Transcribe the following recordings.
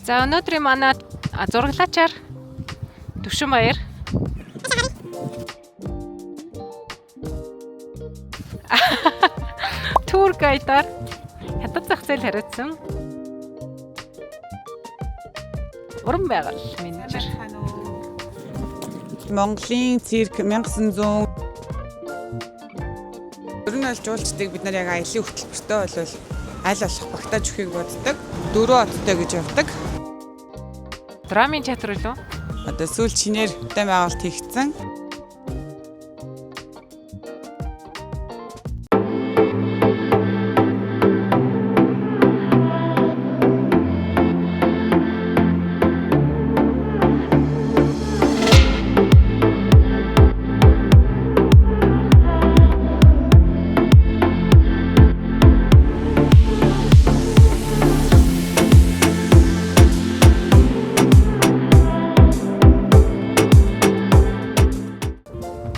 За өнөөдрийн манай зураглаачаар Төвшин баяр. Тур гайдаар хятад зах зээл хариуцсан. Уран байгаль менежер. Монголын цирк 1900 ер нь бол жуулчдыг бид нар яг аялын хөтөлбөртөө бол аль болох багтааж өгөхийг боддог. 4 оттой гэж явдаг. Драмын театр үлээ. Одоо сүүл чинээр хөтөн байгуулалт хийгдсэн.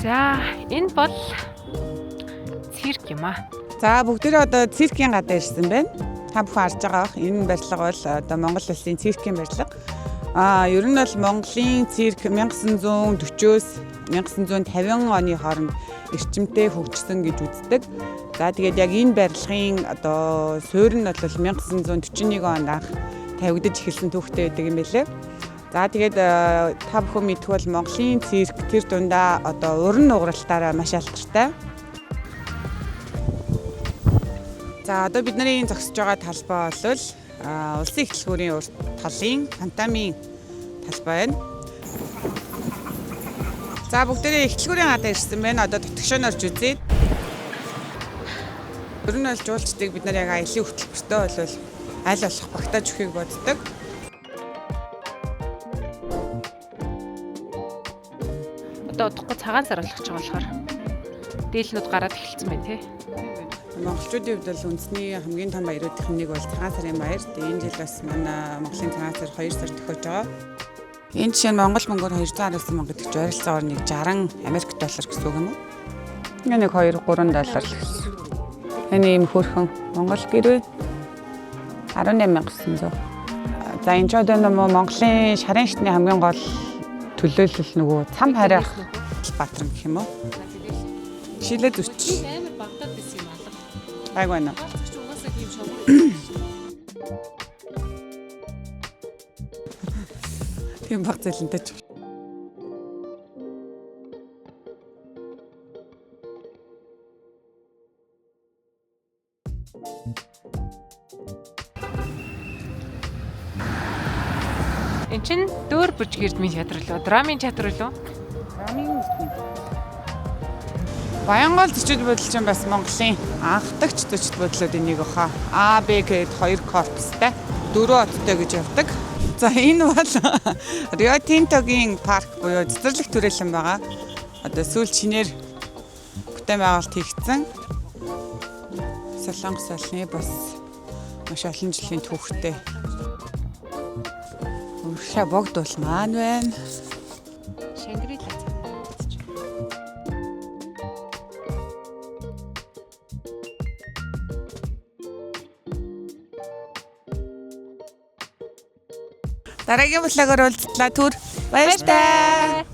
За энэ бол цирк юм аа. За бүгдээрээ одоо циркийн гадаа ирсэн байна. Та бүхэн харж байгаа бах. Энэ барилга бол одоо Монгол улсын циркийн барилга. Ер нь бол Монголын цирк 1940-өөс 1950 оны хооронд эрчимтэй хөгжсөн гэж үздэг. За тэгээд яг энэ барилгын одоо суурь нь бол 1941 онд анх тавигдаж эхэлсэн түүхтэй байдаг юм байлээ. За тэгээд та бүхэн мэдэх бол Монголын цирк тэр дундаа одоо уран нугаралтаараа маш алдартай. За одоо бидний зогсож байгаа талбай бол улсын эхлэлгүүрийн урт талын пантомим талбай байна. За бүгдээрээ эхлэлгүүрийн гадаа ирсэн байна. Одоо дотгошоон орж үзье. Ер нь бол жуулчдыг бид нар яг аялын хөтөлбөртөө бол аль болох багтааж өгөхийг боддог. Одоо удахгүй цагаан сар болгож байгаа болохоор дээлнүүд гараад эхэлсэн байна тий. Монголчуудын хувьд бол үндэсний хамгийн том баяруудын нэг бол цагаан сарын баяр. Тэгээ энэ жил бас манай Монголын цагаан сар 2 сар төхөж байгаа. Энэ жишээ нь Монгол мөнгөөр 219 мянга гэдэг чинь ойролцоогоор нэг 60 Америк доллар гэсэн үг юм уу? Ингээ нэг 2-3 доллар л гэсэн. Энэ ийм хөрхөн Монгол гэрээ 18,900. За энэ ч одоо Монголын шарын шатны хамгийн гол төлөөлөл нөгөө цам харайх Баатар гэх юм уу? Шилээ зүч. Амар багтаад байсан юм алга. Айгу байна. Угаасаа тийм шов. Тийм баг зэлэнтэй ч. Энд чинь дөр бүжиг эрдмийн театр лөө, драмын театр лөө. Баянгол зочид бодлын бас Монголын анх дахь зочид бодлуудын нэг баха. А, Б гээд 2 корпустай 4 оттой гэж явдаг. За энэ бол Рио Тинтогийн парк буюу цэцэрлэг түрээлэн байгаа. Одоо сүүл чинээр хөтөн байгуулалт хийгдсэн. Солонгос улсны бас маш олон жилийн түүхтэй. Уршаа богд бол маань байна. Шангрила. Дараагийн блогоор уулзлаа түр. Баярлалаа.